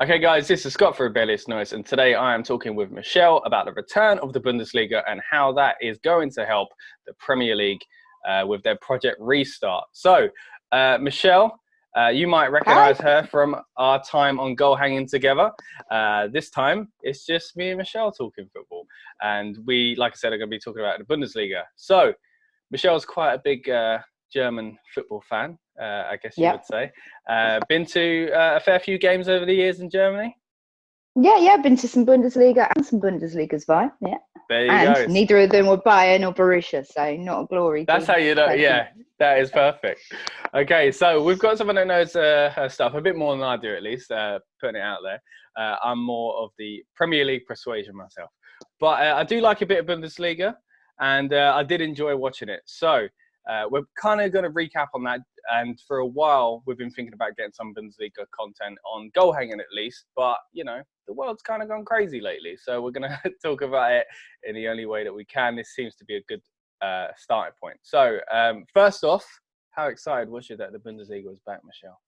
Okay, guys, this is Scott for Rebellious Noise, and today I am talking with Michelle about the return of the Bundesliga and how that is going to help the Premier League with their project restart. So, Michelle, you might Hi. recognize her from our time on Goal Hanging Together. This time, it's just me and Michelle talking football. And we, like I said, are going to be talking about the Bundesliga. So, Michelle's quite a big German football fan, I guess you would Yep. say. Been to a fair few games over the years in Germany. Yeah. Been to some Bundesliga and some Bundesligas by. Yeah. There you And go. neither of them were Bayern or Borussia, so not a glory That's team. how you know. Fair Yeah, few. that is perfect. Okay, so we've got someone that knows her stuff a bit more than I do, at least, putting it out there. I'm more of the Premier League persuasion myself. But I do like a bit of Bundesliga, and I did enjoy watching it. So we're kind of going to recap on that. And for a while, we've been thinking about getting some Bundesliga content on goal hanging at least. But, you know, the world's kind of gone crazy lately. So we're going to talk about it in the only way that we can. This seems to be a good starting point. So first off, how excited was you that the Bundesliga was back, Michelle?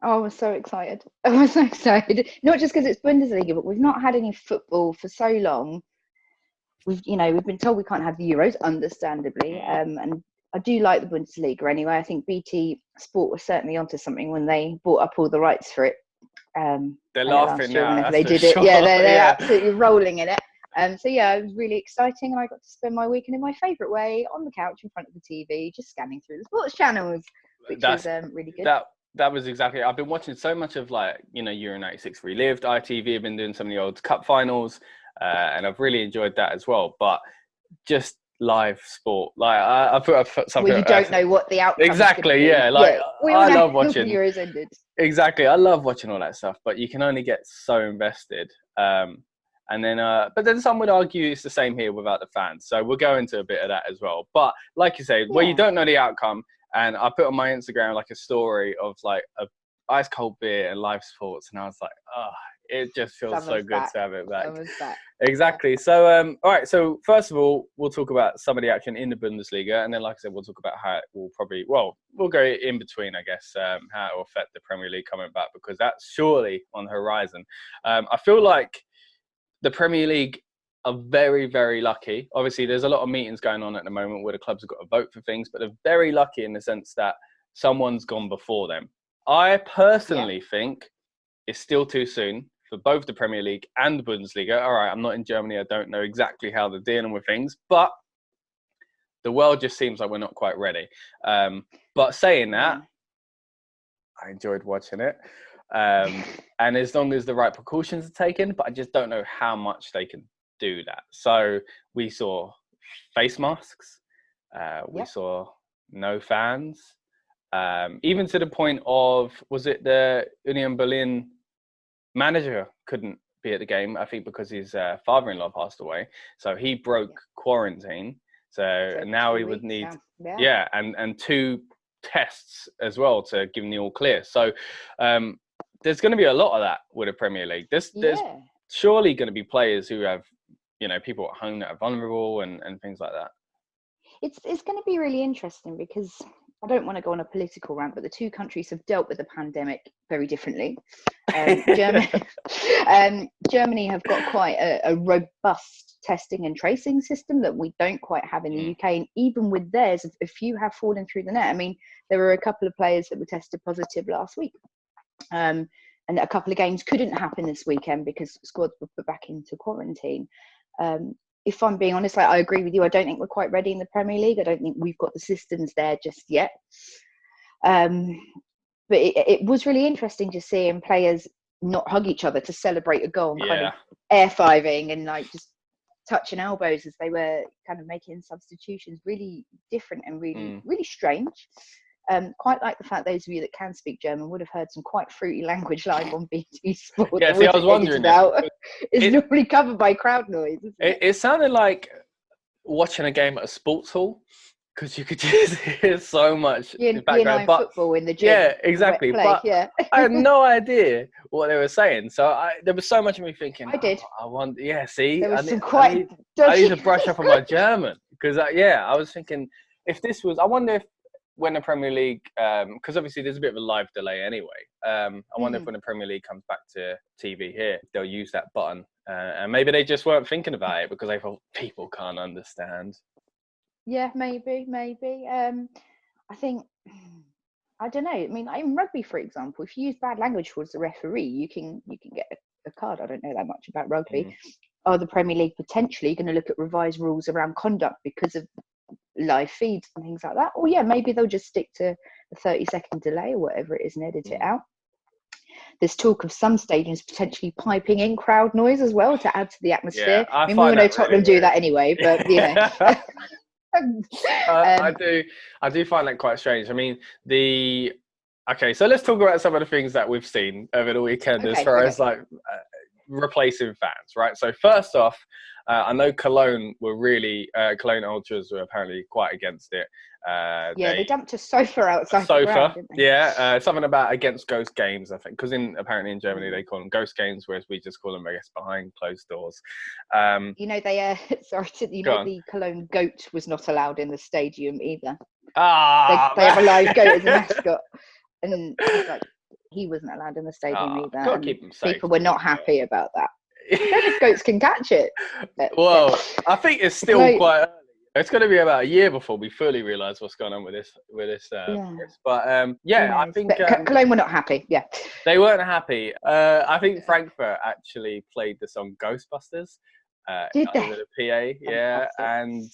Oh, I was so excited. I was so excited. Not just because it's Bundesliga, but we've not had any football for so long. We've been told we can't have the Euros, understandably. And I do like the Bundesliga anyway. I think BT Sport was certainly onto something when they bought up all the rights for it. They're Last laughing year now, whenever that's they for did it. sure. Yeah, they're Yeah. absolutely rolling in it. So yeah, it was really exciting, and I got to spend my weekend in my favourite way on the couch in front of the TV, just scanning through the sports channels, which was really good. That was exactly. I've been watching so much of Euro '96 relived. ITV have been doing some of the old cup finals, and I've really enjoyed that as well. But just live sport, I put something. Well, you don't know what the outcome's going to Exactly, be. yeah. We all I know love how the watching. Euros ended. Exactly, I love watching all that stuff, but you can only get so invested. But then some would argue it's the same here without the fans. So we'll go into a bit of that as well. But like you say, where you don't know the outcome, and I put on my Instagram like a story of like a ice cold beer and live sports, and I was like, oh, it just feels so good to have it back. Exactly. Yeah. So, all right. So first of all, we'll talk about some of the action in the Bundesliga, and then, like I said, we'll talk about how it will we'll go in between, I guess, how it will affect the Premier League coming back, because that's surely on the horizon. I feel like the Premier League are very, very lucky. Obviously, there's a lot of meetings going on at the moment where the clubs have got to vote for things, but they're very lucky in the sense that someone's gone before them. I personally think it's still too soon for both the Premier League and the Bundesliga. All right, I'm not in Germany. I don't know exactly how they're dealing with things, but the world just seems like we're not quite ready. But saying that, I enjoyed watching it. And as long as the right precautions are taken, but I just don't know how much they can do that. So we saw face masks. We saw no fans. Even to the point of, was it the Union Berlin manager couldn't be at the game, I think because his father-in-law passed away. So he broke quarantine. So now he would need, and 2 tests as well to give him the all clear. So there's going to be a lot of that with the Premier League. There's surely going to be players who have, people at home that are vulnerable and things like that. It's going to be really interesting because I don't want to go on a political rant, but the 2 countries have dealt with the pandemic very differently. Germany have got quite a robust testing and tracing system that we don't quite have in the UK. And even with theirs, a few have fallen through the net. I mean, there were a couple of players that were tested positive last week. And a couple of games couldn't happen this weekend because squads were put back into quarantine. If I'm being honest, I agree with you. I don't think we're quite ready in the Premier League. I don't think we've got the systems there just yet. But it was really interesting just seeing players not hug each other to celebrate a goal and kind of air-fiving and like just touching elbows as they were kind of making substitutions. Really different and really strange. Quite like the fact those of you that can speak German would have heard some quite fruity language live on BT Sport. Yeah, see, I was wondering. It's normally covered by crowd noise. It sounded like watching a game at a sports hall because you could just hear so much background. But football in the gym. Yeah, exactly. But I had no idea what they were saying. So there was so much of me thinking. I did. I want. Yeah, see, there was I need to brush up on my German because I was thinking if this was. I wonder if when the Premier League, because obviously there's a bit of a live delay anyway. I wonder if when the Premier League comes back to TV here, they'll use that button. And maybe they just weren't thinking about it because they thought people can't understand. Yeah, maybe. I think, I don't know. I mean, in rugby, for example, if you use bad language towards the referee, you can get a card. I don't know that much about rugby. Are the Premier League potentially going to look at revised rules around conduct because of live feeds and things like that? Or yeah, maybe they'll just stick to a 30-second delay or whatever it is and edit it out. There's talk of some stadiums potentially piping in crowd noise as well to add to the atmosphere. Yeah, I mean, we all know Tottenham do that anyway, but you know. I do find that quite strange. I mean, okay, so let's talk about some of the things that we've seen over the weekend as far as like replacing fans, right? So first off, I know Cologne Ultras were apparently quite against it. They dumped a sofa outside the ground, didn't they? Something about against ghost games, I think, because apparently in Germany they call them ghost games, whereas we just call them, I guess, behind closed doors. You know, the Cologne goat was not allowed in the stadium either. They have a live goat as a mascot, and he wasn't allowed in the stadium either. Got to keep them safe. People were not happy about that. I don't know if goats can catch it. Well, I think it's still quite early. It's going to be about a year before we fully realise what's going on with this. But I think Cologne were not happy. Yeah, they weren't happy. I think Frankfurt actually played the song Ghostbusters. Did they? Over the PA, yeah, and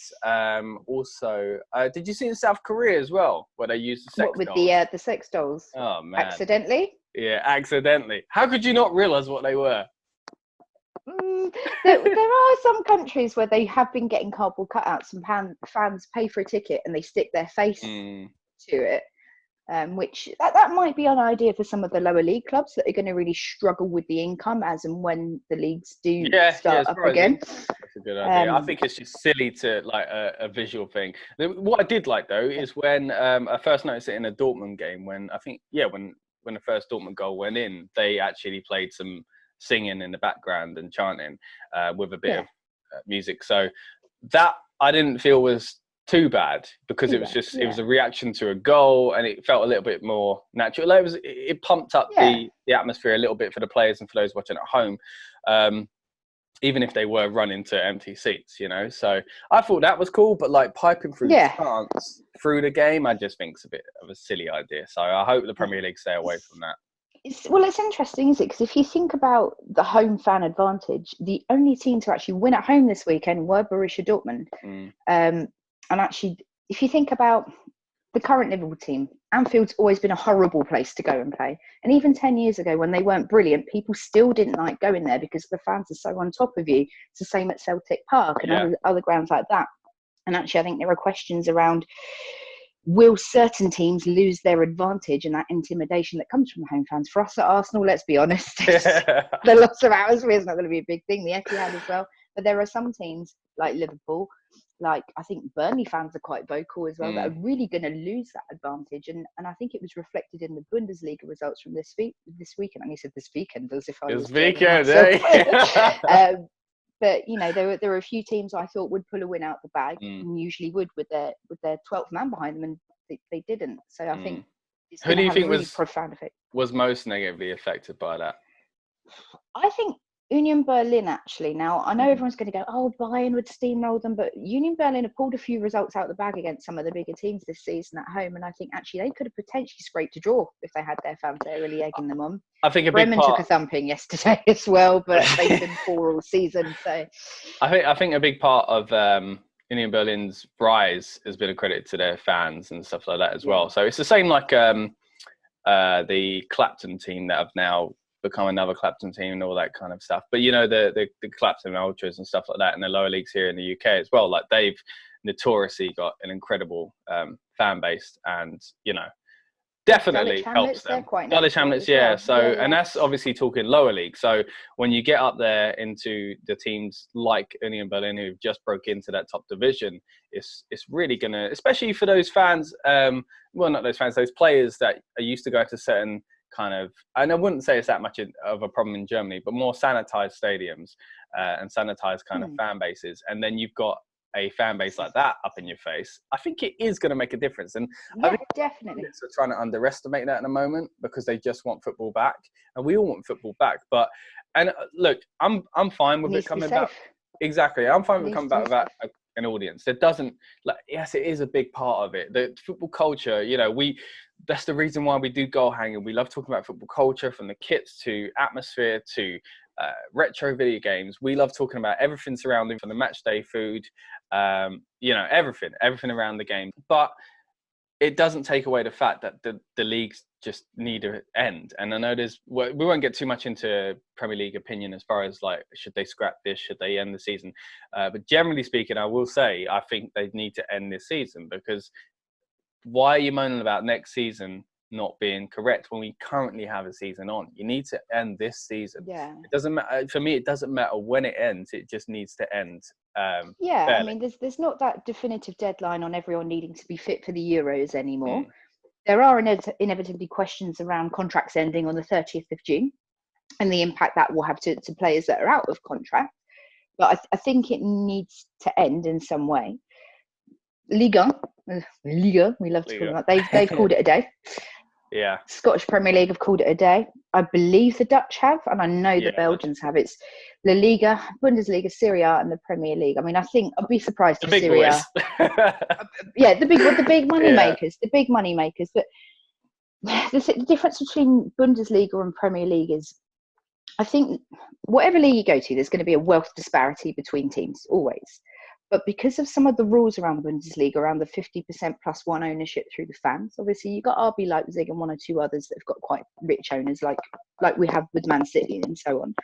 also, did you see in South Korea as well, where they used the sex dolls? The sex dolls? Oh man! Accidentally? Yeah, accidentally. How could you not realise what they were? There are some countries where they have been getting cardboard cutouts and fans pay for a ticket and they stick their face to it, which that might be an idea for some of the lower league clubs that are going to really struggle with the income as and when the leagues do start up again. That's a good idea. I think it's just silly to like a visual thing. What I did like though is when I first noticed it in a Dortmund game when when the first Dortmund goal went in, they actually played some singing in the background and chanting with a bit of music. So that I didn't feel was too bad because it was just it was a reaction to a goal and it felt a little bit more natural. Like it pumped up the atmosphere a little bit for the players and for those watching at home, even if they were running to empty seats, you know. So I thought that was cool, but like piping through chants through the game, I just think it's a bit of a silly idea. So I hope the Premier League stay away from that. It's interesting, is it? Because if you think about the home fan advantage, the only team to actually win at home this weekend were Borussia Dortmund. And actually, if you think about the current Liverpool team, Anfield's always been a horrible place to go and play. And even 10 years ago, when they weren't brilliant, people still didn't like going there because the fans are so on top of you. It's the same at Celtic Park and other grounds like that. And actually, I think there are questions around, will certain teams lose their advantage and that intimidation that comes from home fans? For us at Arsenal, let's be honest, the loss of atmosphere is not going to be a big thing. The Etihad as well. But there are some teams like Liverpool, like I think Burnley fans are quite vocal as well, that are really going to lose that advantage. And I think it was reflected in the Bundesliga results from this weekend. And you said this weekend as if I was... This weekend, eh? But you know, there were a few teams I thought would pull a win out the bag, and usually would with their 12th man behind them, and they didn't. So I think it's who do you think was profound effect. Was most negatively affected by that? I think Union Berlin, actually. Now, I know everyone's going to go, oh, Bayern would steamroll them, but Union Berlin have pulled a few results out of the bag against some of the bigger teams this season at home, and I think actually they could have potentially scraped a draw if they had their fans there really egging them on. I think Bremen took a thumping yesterday as well, but they've been poor all season. So I think a big part of Union Berlin's rise has been accredited to their fans and stuff like that as well. So it's the same like the Clapton team that have now become another Clapton team and all that kind of stuff. But you know, the Clapton Ultras and stuff like that in the lower leagues here in the UK as well, like they've notoriously got an incredible fan base, and you know, definitely helps them. Dulwich Hamlets, yeah. So and that's obviously talking lower league. So when you get up there into the teams like Union Berlin who've just broke into that top division, it's really gonna, especially for those fans, well, not those fans, those players that are used to go to certain kind of, and I wouldn't say it's that much of a problem in Germany, but more sanitized stadiums and sanitized kind of fan bases, and then you've got a fan base like that up in your face, I think it is going to make a difference. And I Yeah, think definitely. are trying to underestimate that in a moment because they just want football back, and we all want football back. But look, I'm fine with it coming back. Exactly, I'm fine with it coming back without an audience. There doesn't yes, it is a big part of it. The football culture, that's the reason why we do goal hanging. We love talking about football culture, from the kits to atmosphere to retro video games. We love talking about everything surrounding, from the match day food, everything around the game. But it doesn't take away the fact that the leagues just need to end. And I know we won't get too much into Premier League opinion as far as should they scrap this, should they end the season? But generally speaking, I will say I think they need to end this season, because why are you moaning about next season not being correct when we currently have a season on? You need to end this season. Yeah. It doesn't matter for me. It doesn't matter when it ends. It just needs to end. Yeah, fairly. I mean, there's not that definitive deadline on everyone needing to be fit for the Euros anymore. There are inevitably questions around contracts ending on the 30th of June and the impact that will have to players that are out of contract. But I think it needs to end in some way. Liga, we love to call it that. They've called it a day. Yeah. Scottish Premier League have called it a day. I believe the Dutch have, and I know the Belgians have. It's La Liga, Bundesliga, Serie A, and the Premier League. I mean, I think I'd be surprised if Serie A. The big money makers, the big money makers. But the difference between Bundesliga and Premier League is, I think, whatever league you go to, there's going to be a wealth disparity between teams, always. But because of some of the rules around the Bundesliga, around the 50% plus one ownership through the fans, obviously you've got RB Leipzig and one or two others that have got quite rich owners, like we have with Man City and so on.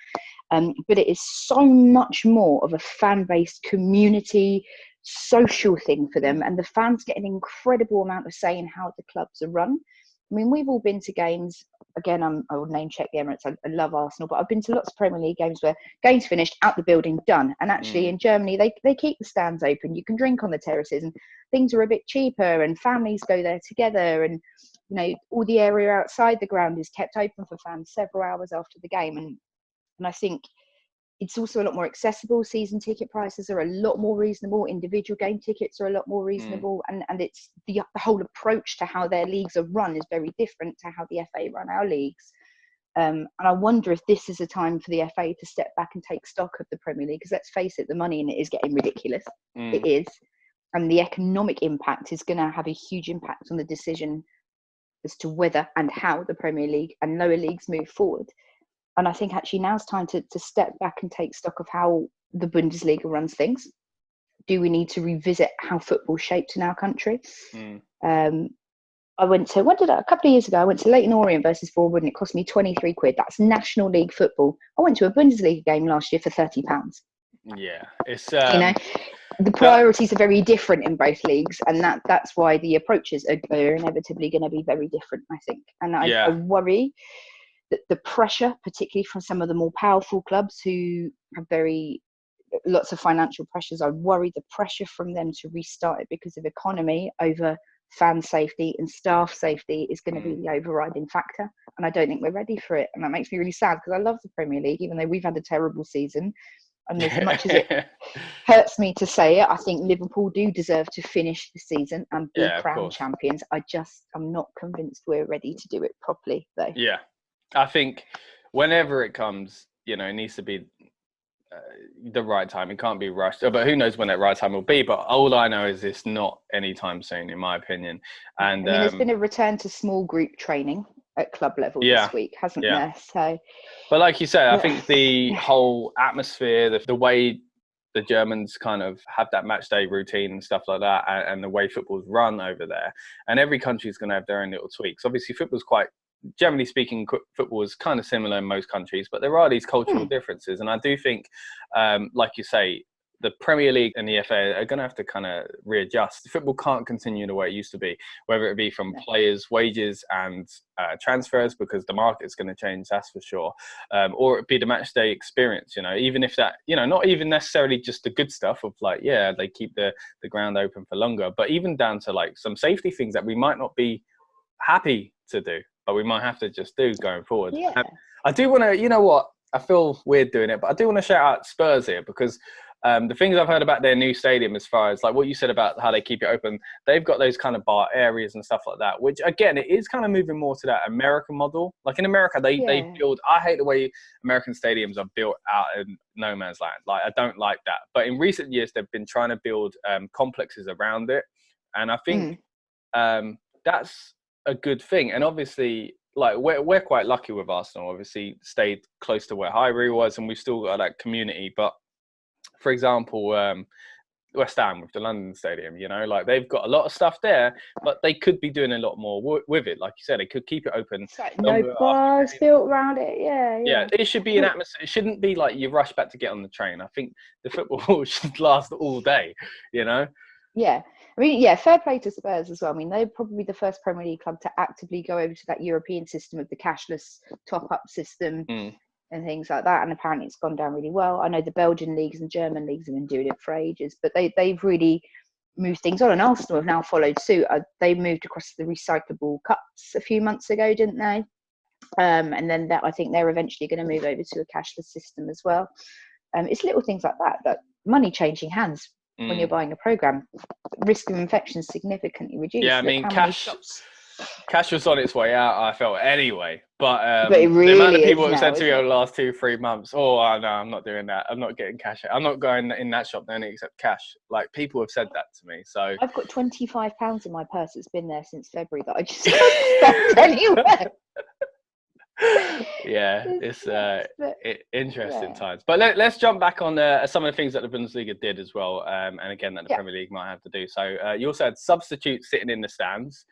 But it is so much more of a fan-based community, social thing for them. And the fans get an incredible amount of say in how the clubs are run. I mean, we've all been to games. Again, I will name check the Emirates. I love Arsenal, but I've been to lots of Premier League games where games finished, out the building, done. And actually in Germany, they keep the stands open. You can drink on the terraces and things are a bit cheaper, and families go there together. And, all the area outside the ground is kept open for fans several hours after the game. And I think it's also a lot more accessible. Season ticket prices are a lot more reasonable. Individual game tickets are a lot more reasonable. And it's the whole approach to how their leagues are run is very different to how the FA run our leagues. And I wonder if this is a time for the FA to step back and take stock of the Premier League, because let's face it, the money in it is getting ridiculous. It is. And the economic impact is going to have a huge impact on the decision as to whether and how the Premier League and lower leagues move forward. And I think actually now's time to step back and take stock of how the Bundesliga runs things. Do we need to revisit how football's shaped in our country? I went to, a couple of years ago, I went to Leyton Orient versus Forward, and it cost me 23 quid. That's National League football. I went to a Bundesliga game last year for £30. Yeah, it's the priorities are very different in both leagues, and that's why the approaches are inevitably going to be very different, I think. And I worry that the pressure, particularly from some of the more powerful clubs who have lots of financial pressures, I worry the pressure from them to restart it because of economy over fan safety and staff safety is going to be the overriding factor. And I don't think we're ready for it. And that makes me really sad, because I love the Premier League, even though we've had a terrible season. And as much as it hurts me to say it, I think Liverpool do deserve to finish the season and be crowned champions. I'm not convinced we're ready to do it properly, though. Yeah, I think whenever it comes, it needs to be the right time. It can't be rushed. But who knows when that right time will be? But all I know is it's not anytime soon, in my opinion. And there's been a return to small group training at club level this week, hasn't there? So, but like you said, I think the whole atmosphere, the way the Germans kind of have that match day routine and stuff like that, and the way football's run over there, and every country is going to have their own little tweaks. Obviously, generally speaking, football is kind of similar in most countries, but there are these cultural differences. And I do think, like you say, the Premier League and the FA are going to have to kind of readjust. Football can't continue the way it used to be, whether it be from players' wages and transfers, because the market's going to change, that's for sure. Or it be the match day experience, even if that, not even necessarily just the good stuff of they keep the ground open for longer, but even down to some safety things that we might not be happy to do, but we might have to just do going forward. I do want to, I feel weird doing it, but I do want to shout out Spurs here, because The things I've heard about their new stadium, as far as like what you said about how they keep it open, they've got those kind of bar areas and stuff like that, which again, it is kind of moving more to that American model. Like in America, they build, I hate the way American stadiums are built out in no man's land. Like, I don't like that. But in recent years, they've been trying to build complexes around it. And I think that's a good thing. And obviously, like we're quite lucky with Arsenal, obviously stayed close to where Highbury was, and we've still got that community. But for example, West Ham with the London Stadium, you know, like they've got a lot of stuff there, but they could be doing a lot more with it. Like you said, they could keep it open. It's like no bars built around it. Yeah. It should be an atmosphere. It shouldn't be like you rush back to get on the train. I think the football should last all day, you know? Yeah. I mean, yeah, fair play to Spurs as well. I mean, they're probably the first Premier League club to actively go over to that European system of the cashless top-up system and things like that. And apparently it's gone down really well. I know the Belgian leagues and German leagues have been doing it for ages, but they've really moved things on. And Arsenal have now followed suit. They moved across the recyclable cups a few months ago, didn't they? And then I think they're eventually going to move over to a cashless system as well. It's little things like that money changing hands. When you're buying a program, risk of infection is significantly reduced. Yeah, I mean, cash was on its way out, I felt, anyway. But it really the amount of people have now, said to me over the last 2-3 months, no, I'm not doing that. I'm not getting cash. I'm not going in that shop then except cash. Like, people have said that to me. So I've got £25 in my purse that's been there since February that I just can't spend anywhere. Yeah, it's interesting times. But let's jump back on some of the things that the Bundesliga did as well, and again that the Premier League might have to do. So you also had substitutes sitting in the stands,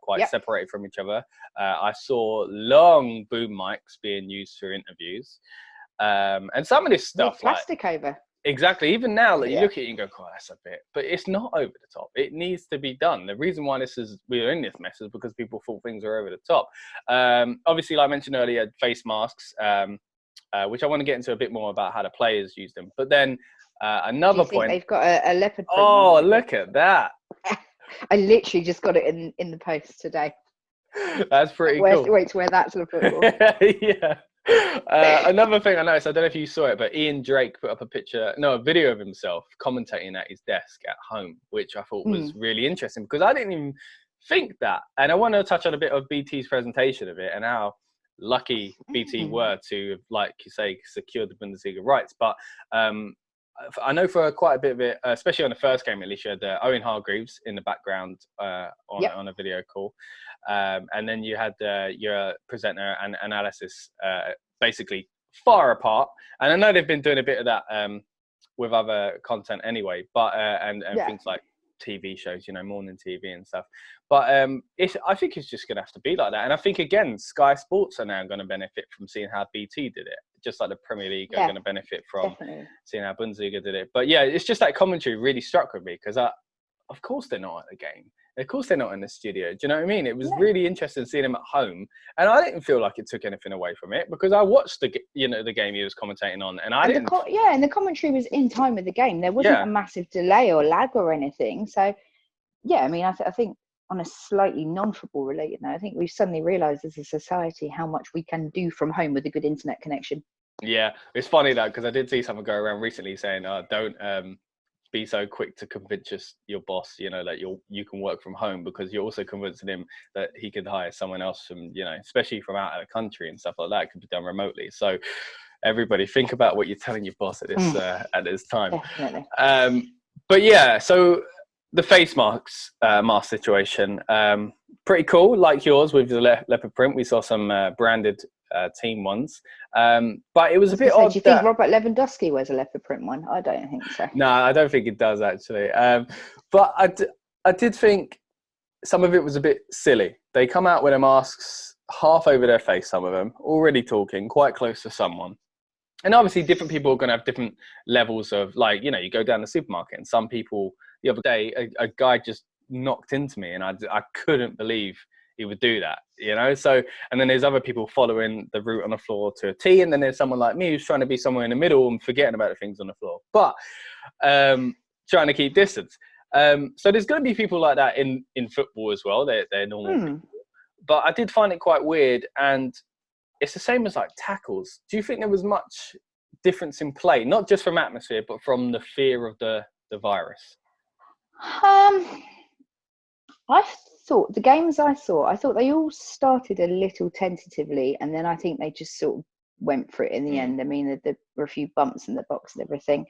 quite separated from each other. I saw long boom mics being used for interviews, and some of this stuff with plastic over. Exactly. Even now, like, you look at it and go, "Oh, that's a bit," but it's not over the top. It needs to be done. The reason why we're in this mess is because people thought things were over the top. Obviously, like I mentioned earlier, face masks, which I want to get into a bit more about how the players use them. But then another point, they've got a leopard print. Oh, look at that! I literally just got it in the post today. That's pretty cool. Wait to wear that to the football. Yeah. Another thing I noticed, I don't know if you saw it, but Ian Drake put up a video of himself commentating at his desk at home, which I thought was really interesting because I didn't even think that. And I want to touch on a bit of BT's presentation of it and how lucky BT were to, like you say, secure the Bundesliga rights. But I know for quite a bit of it, especially on the first game, at least, you had Owen Hargreaves in the background on a video call. And then you had your presenter and analysis basically far apart. And I know they've been doing a bit of that with other content anyway, but and things like TV shows, you know, morning TV and stuff. But I think it's just going to have to be like that. And I think, again, Sky Sports are now going to benefit from seeing how BT did it, just like the Premier League are going to benefit from seeing how Bundesliga did it. But yeah, it's just that commentary really struck with me because of course they're not at the game. Of course they're not in the studio. Do you know what I mean? It was really interesting seeing him at home, and I didn't feel like it took anything away from it because I watched the game he was commentating on, and and the commentary was in time with the game. There wasn't a massive delay or lag or anything. So yeah, I mean, I think on a slightly non-football related note, I think we've suddenly realised as a society how much we can do from home with a good internet connection. Yeah, it's funny though because I did see someone go around recently saying, "Don't." Be so quick to convince your boss, you know, that you can work from home because you're also convincing him that he could hire someone else from, you know, especially from out of the country and stuff like that. It could be done remotely. So everybody think about what you're telling your boss at this time. Definitely. But yeah, so the face mask situation, pretty cool, like yours with the leopard print. We saw some branded team ones, but it was a bit odd. Do you think Robert Lewandowski wears a leopard print one? I don't think so. No, I don't think it does actually. But I did think some of it was a bit silly. They come out with their masks half over their face, some of them, already talking quite close to someone. And obviously different people are going to have different levels of, like, you know, you go down the supermarket and some people, the other day, a guy just knocked into me and I couldn't believe he would do that, you know? So, and then there's other people following the route on the floor to a T, and then there's someone like me who's trying to be somewhere in the middle and forgetting about the things on the floor, but trying to keep distance. So there's going to be people like that in football as well. They're normal people. But I did find it quite weird, and it's the same as like tackles. Do you think there was much difference in play, not just from atmosphere, but from the fear of the virus? I thought the games I thought they all started a little tentatively, and then I think they just sort of went for it in the end. I mean, there were a few bumps in the box and everything.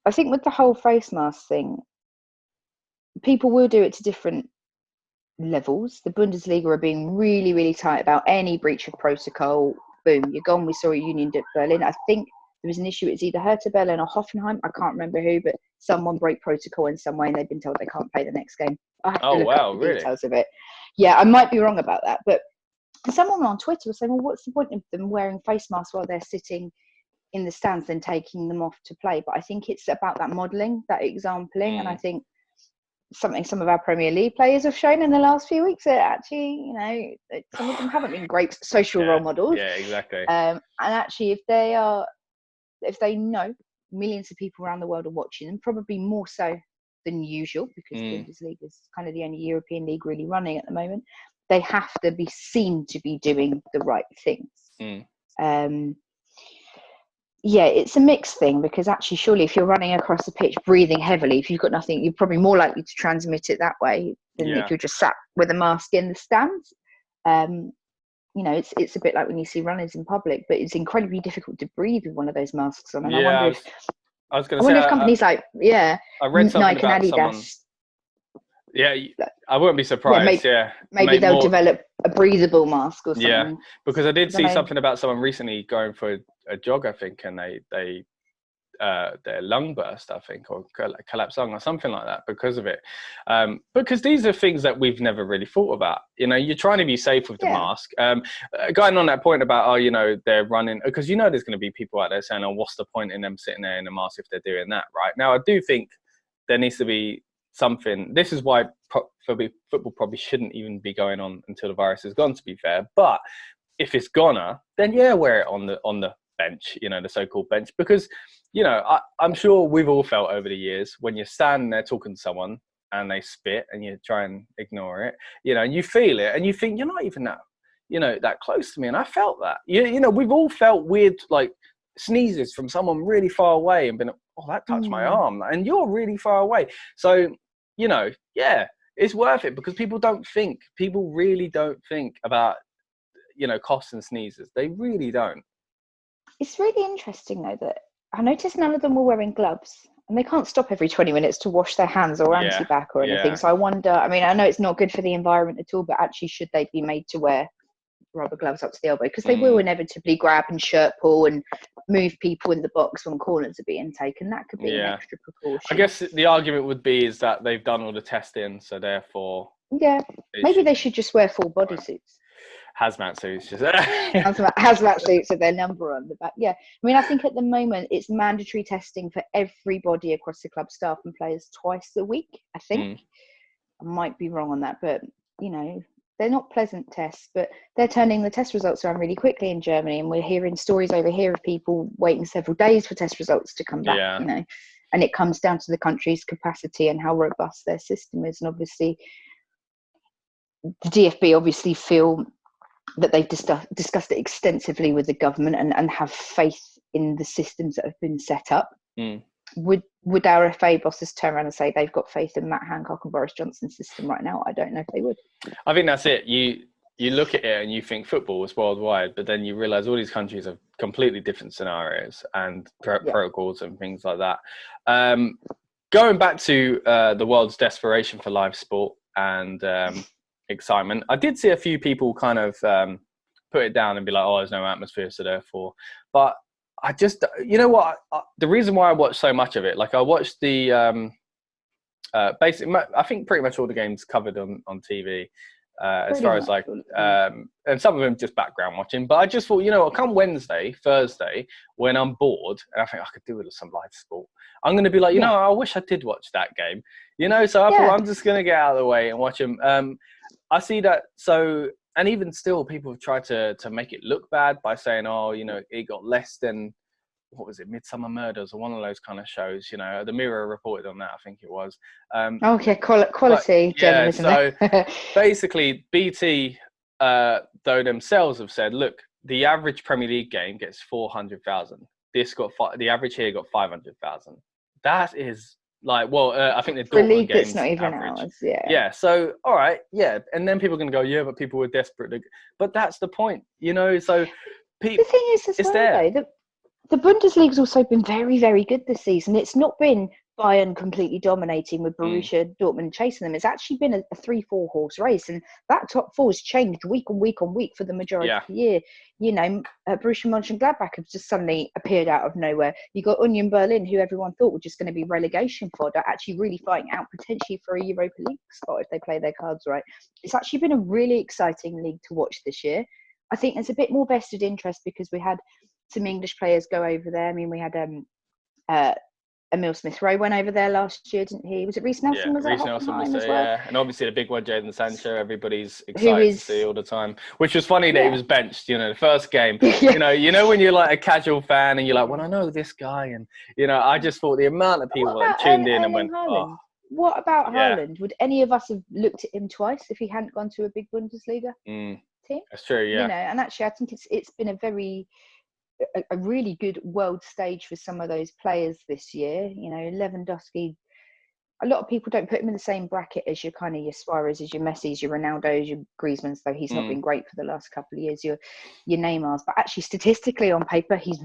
I think with the whole face mask thing, people will do it to different levels. The Bundesliga are being really, really tight about any breach of protocol. Boom, you're gone. We saw a Union at Berlin. I think there was an issue. It's either Hertha Berlin or Hoffenheim. I can't remember who, but someone broke protocol in some way, and they've been told they can't play the next game. I have to look up the details of it. Yeah, I might be wrong about that, but someone on Twitter was saying, well, what's the point of them wearing face masks while they're sitting in the stands and taking them off to play? But I think it's about that modelling, that exampling, and I think something some of our Premier League players have shown in the last few weeks that actually, you know, some of them haven't been great social role models. Yeah, exactly. And actually, if they know millions of people around the world are watching them, probably more so than usual, because Bundesliga is kind of the only European league really running at the moment, they have to be seen to be doing the right things. Yeah, it's a mixed thing, because actually, surely if you're running across the pitch breathing heavily, if you've got nothing, you're probably more likely to transmit it that way than if you're just sat with a mask in the stands. You know, it's a bit like when you see runners in public, but it's incredibly difficult to breathe with one of those masks on. And I wonder if companies like I read something Nike about and Adidas. Someone, yeah, I wouldn't be surprised. Maybe they'll develop a breathable mask or something. Yeah, because I did see something about someone recently going for a jog, I think, and they their lung burst, I think, or collapsed lung or something like that because of it. Because these are things that we've never really thought about. You know, you're trying to be safe with the mask. Going on that point about, you know, they're running, because you know there's going to be people out there saying, oh, what's the point in them sitting there in a mask if they're doing that, right? Now, I do think there needs to be something. This is why football probably shouldn't even be going on until the virus is gone, to be fair. But if it's gonna, then wear it on the bench, you know, the so-called bench, because, you know, I'm sure we've all felt over the years when you're standing there talking to someone and they spit and you try and ignore it, you know, and you feel it and you think you're not even that, you know, that close to me. And I felt that, you know, we've all felt weird, like sneezes from someone really far away and been, oh, that touched my arm, and you're really far away. So, you know, it's worth it, because people really don't think about, you know, coughs and sneezes. They really don't. It's really interesting, though, that I noticed none of them were wearing gloves, and they can't stop every 20 minutes to wash their hands or anti-bac or anything. So I wonder, I mean, I know it's not good for the environment at all, but actually, should they be made to wear rubber gloves up to the elbow? Because they will inevitably grab and shirt pull and move people in the box when corners are being taken. That could be an extra precaution. I guess the argument would be is that they've done all the testing, so therefore... Yeah, maybe they should just wear full bodysuits. Hazmat suits. Hazmat suits with their number on the back. Yeah, I mean, I think at the moment it's mandatory testing for everybody across the club, staff and players, twice a week, I think. I might be wrong on that, but, you know, they're not pleasant tests, but they're turning the test results around really quickly in Germany, and we're hearing stories over here of people waiting several days for test results to come back, you know, and it comes down to the country's capacity and how robust their system is. And obviously the DFB obviously feel that they've discussed it extensively with the government and have faith in the systems that have been set up. Would our FA bosses turn around and say they've got faith in Matt Hancock and Boris Johnson's system right now? I don't know if they would. I think that's it. You look at it and you think football is worldwide, but then you realise all these countries have completely different scenarios and protocols and things like that. Going back to the world's desperation for live sport and excitement, I did see a few people kind of put it down and be like, oh, there's no atmosphere, so therefore. But I just, you know what, the reason why I watched so much of it, like I watched the basically, I think pretty much all the games covered on TV, as far as like, and some of them just background watching. But I just thought, you know what, come Wednesday, Thursday, when I'm bored, and I think I could do with some live sport, I'm going to be like, you know, I wish I did watch that game, you know, so I thought I'm just going to get out of the way and watch them. I see that, so, and even still, people have tried to make it look bad by saying, oh, you know, it got less than, what was it, Midsummer Murders or one of those kind of shows, you know, the Mirror reported on that, I think it was. Quality journalism. So basically, BT, though themselves have said, look, the average Premier League game gets 400,000. this got the average here got 500,000. That is like, well, I think the For a Dortmund league that's game's not even average. ours, yeah. Yeah, so all right, yeah, and then people are gonna go, yeah, but people were desperate. But that's the point, you know. So The thing is, as well, though, the Bundesliga's also been very, very good this season. It's not been Bayern completely dominating with Borussia Dortmund chasing them. It's actually been a 3-4 horse race, and that top four has changed week on week on week for the majority of the year. You know, Borussia Mönchengladbach have just suddenly appeared out of nowhere. You got Union Berlin, who everyone thought were just going to be relegation fodder, actually really fighting out potentially for a Europa League spot if they play their cards right. It's actually been a really exciting league to watch this year. I think there's a bit more vested interest because we had some English players go over there. I mean, we had Emil Smith-Rowe went over there last year, didn't he? Was it Reece Nelson? Was Reece at Nelson was Hoffenheim there, as well? yeah. And obviously the big one, Jadon Sancho, everybody's Who excited is to see all the time. Which was funny that he was benched, you know, the first game. You know when you're like a casual fan and you're like, well, I know this guy. And, you know, I just thought the amount of people that tuned in and went, oh. What about Haaland? Would any of us have looked at him twice if he hadn't gone to a big Bundesliga team? That's true, yeah. You know, and actually I think it's been a really good world stage for some of those players this year. You know, Lewandowski, a lot of people don't put him in the same bracket as your kind of your Suarez, as your Messi's, your Ronaldo's, your Griezmann's, though he's not been great for the last couple of years, your Neymar's. But actually, statistically on paper, he's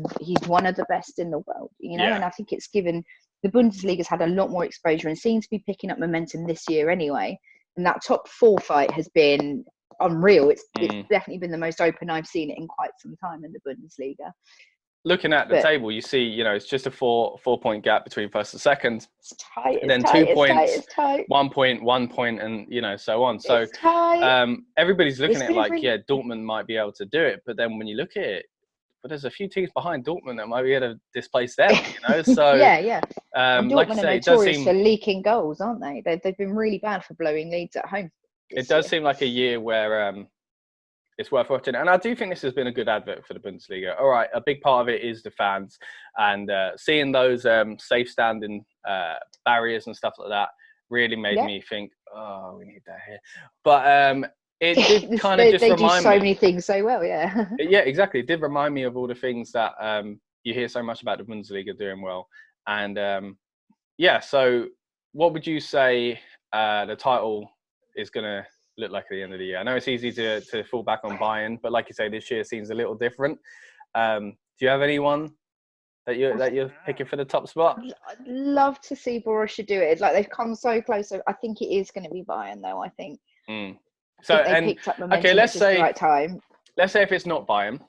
one of the best in the world, you know, and I think it's given the Bundesliga's had a lot more exposure and seems to be picking up momentum this year anyway. And that top four fight has been unreal. It's definitely been the most open I've seen it in quite some time in the Bundesliga. Looking at the table, you see, you know, it's just a four point gap between first and second. It's tight. And then 2 points, 1 point, and you know, so on. So everybody's looking at it like, yeah, Dortmund might be able to do it, but then when you look at it, but there's a few teams behind Dortmund that might be able to displace them, you know. So And like Dortmund you say, are notorious for leaking goals, aren't they? They've been really bad for blowing leads at home. It does seem like a year where it's worth watching. And I do think this has been a good advert for the Bundesliga. All right, a big part of it is the fans. And seeing those safe standing barriers and stuff like that really made me think, oh, we need that here. But it did kind of just remind me. They do so many things so well, yeah. Yeah, exactly. It did remind me of all the things that you hear so much about the Bundesliga doing well. And so what would you say the title is going to look like at the end of the year? I know it's easy to fall back on Bayern, but like you say, this year seems a little different. Do you have anyone that you're picking for the top spot? I'd love to see Borussia do it. It's like they've come so close. So I think it is going to be Bayern, though. I think. So they picked up momentum at just the right time. Let's say if it's not Bayern,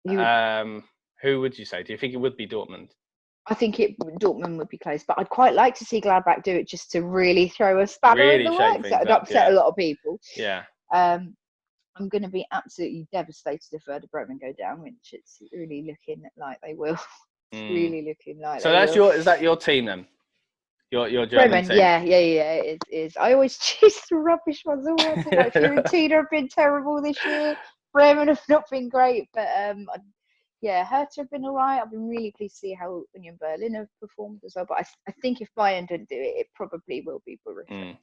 who would you say? Do you think it would be Dortmund? I think Dortmund would be close, but I'd quite like to see Gladbach do it just to really throw a spanner in the works. That would upset a lot of people. Yeah. I'm going to be absolutely devastated if Werder Bremen go down, which it's really looking like they will. It's really looking like. So is that your team then? Your German Bremen, team? yeah, it is. I always choose the rubbish ones. Like Fiorentina have been terrible this year. Bremen have not been great, but Hertha have been all right. I've been really pleased to see how Union Berlin have performed as well. But I think if Bayern don't do it, it probably will be Borussia.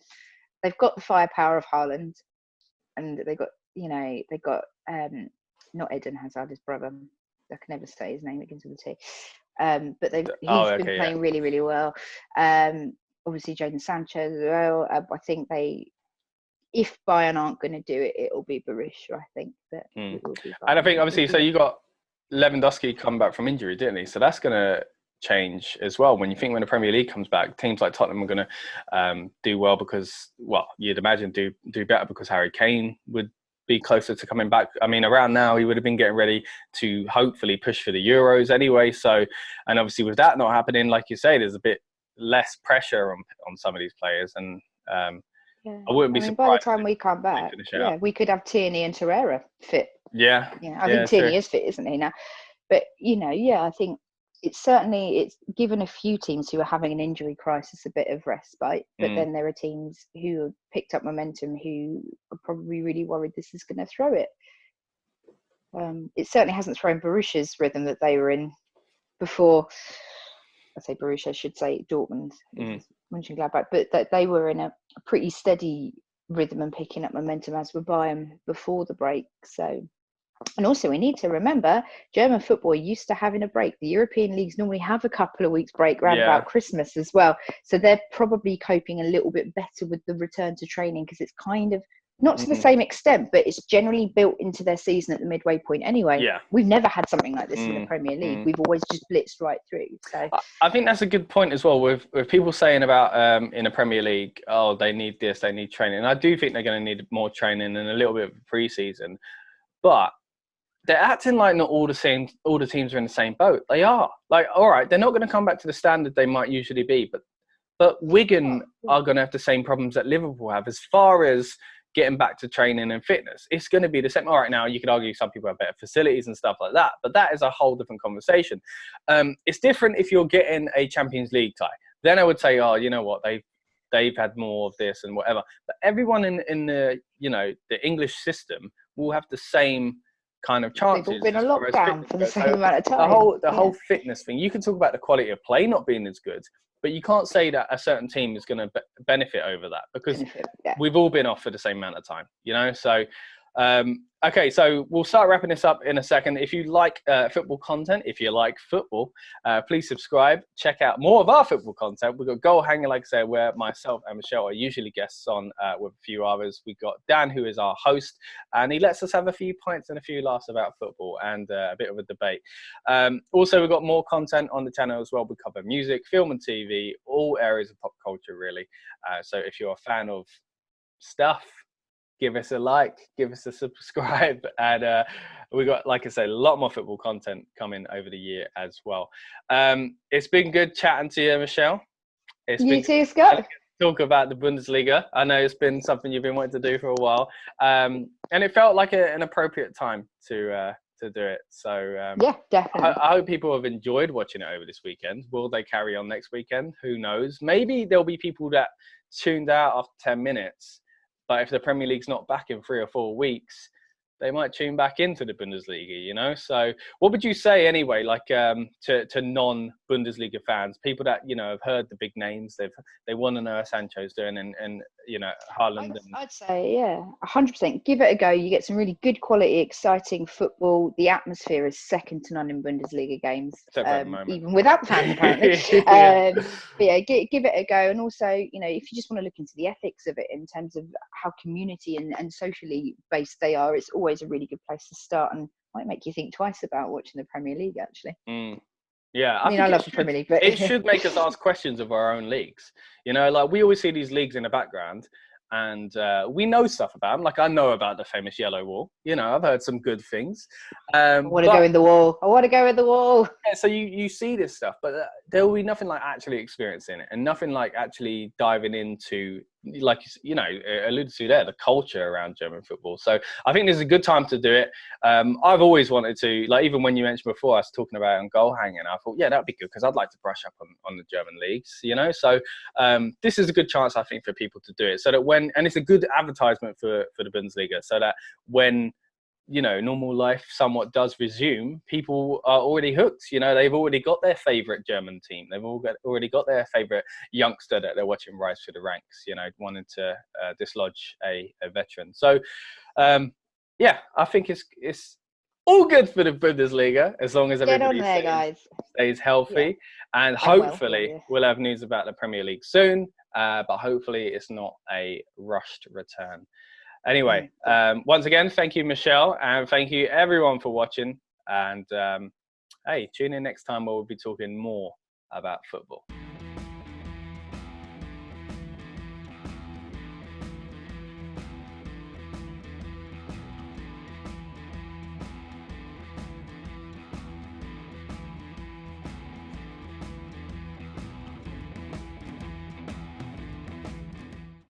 They've got the firepower of Haaland, and they got not Eden Hazard, his brother. I can never say his name. It begins with a T. But he's been playing really, really well. Obviously, Jadon Sancho as well. I think if Bayern aren't going to do it, it'll be Borussia, I think. But it will be Bayern. And I think, obviously, so you got Lewandowski come back from injury, didn't he? So that's going to change as well. When the Premier League comes back, teams like Tottenham are going to do well because, you'd imagine do better because Harry Kane would be closer to coming back. I mean, around now, he would have been getting ready to hopefully push for the Euros anyway. So, and obviously with that not happening, like you say, there's a bit less pressure on some of these players. And I wouldn't be surprised. By the time we come back, we could have Tierney and Torreira fit. Yeah. I think Tierney is fit, isn't he now? But, I think it's given a few teams who are having an injury crisis a bit of respite, but then there are teams who have picked up momentum who are probably really worried this is going to throw it. It certainly hasn't thrown Borussia's rhythm that they were in before. I say Borussia, I should say Dortmund, Mönchengladbach, but that they were in a pretty steady rhythm and picking up momentum, as were Bayern before the break. So And also, we need to remember, German football used to having a break. The European leagues normally have a couple of weeks break around about Christmas as well. So they're probably coping a little bit better with the return to training, because it's kind of not to the same extent, but it's generally built into their season at the midway point anyway. Yeah. We've never had something like this in the Premier League. We've always just blitzed right through. So I think that's a good point as well, with people saying about in the Premier League, oh, they need this, they need training. And I do think they're going to need more training and a little bit of pre-season. But they're acting like not all the teams are in the same boat. They are. Like, all right, they're not going to come back to the standard they might usually be, but Wigan are going to have the same problems that Liverpool have as far as getting back to training and fitness. It's going to be the same. All right, now you could argue some people have better facilities and stuff like that, but that is a whole different conversation. It's different if you're getting a Champions League tie. Then I would say, oh, you know what, they've had more of this and whatever. But everyone in the the English system will have the same kind of chances. They've all been a lockdown for the same amount of time. The whole fitness thing. You can talk about the quality of play not being as good, but you can't say that a certain team is going to benefit over that, because we've all been off for the same amount of time, So, okay, so we'll start wrapping this up in a second. If you like football content, if you like football, please subscribe. Check out more of our football content. We've got Goal Hanger, like I said, where myself and Michelle are usually guests on with a few others. We've got Dan, who is our host, and he lets us have a few pints and a few laughs about football and a bit of a debate. Also, we've got more content on the channel as well. We cover music, film and TV, all areas of pop culture, really. So if you're a fan of stuff, give us a like, give us a subscribe, and we got, like I say, a lot more football content coming over the year as well. It's been good chatting to you, Michelle. You too, Scott. Talk about the Bundesliga. I know it's been something you've been wanting to do for a while, and it felt like an appropriate time to do it. So yeah, definitely. I hope people have enjoyed watching it over this weekend. Will they carry on next weekend? Who knows? Maybe there'll be people that tuned out after 10 minutes. But if the Premier League's not back in 3 or 4 weeks, they might tune back into the Bundesliga, So what would you say anyway, like to non-Bundesliga fans, people that, have heard the big names, they want to know how Sancho's doing and Haaland? I'd say, 100%. Give it a go. You get some really good quality, exciting football. The atmosphere is second to none in Bundesliga games, even without the fans, apparently. But give it a go. And also, if you just want to look into the ethics of it in terms of how community and socially based they are, it's always a really good place to start, and might make you think twice about watching the Premier League, actually. Yeah, I love the Premier League, but it should make us ask questions of our own leagues. Like we always see these leagues in the background, and we know stuff about them. Like I know about the famous yellow wall. I've heard some good things. I want to go in the wall. I want to go in the wall. Yeah, so you see this stuff, but there will be nothing like actually experiencing it, and nothing like actually diving into, like alluded to there, the culture around German football. So I think this is a good time to do it. I've always wanted to, like, even when you mentioned before, I was talking about it on Goal Hanging, I thought, that'd be good, because I'd like to brush up on the German leagues, So this is a good chance, I think, for people to do it, so that and it's a good advertisement for the Bundesliga, so that when normal life somewhat does resume, people are already hooked. They've already got their favourite German team. They've already got their favourite youngster that they're watching rise through the ranks, wanting to dislodge a veteran. So, I think it's all good for the Bundesliga, as long as everybody stays healthy. Yeah. And hopefully we'll have news about the Premier League soon, but hopefully it's not a rushed return. Anyway, once again, thank you, Michelle, and thank you everyone for watching. And hey, tune in next time where we'll be talking more about football.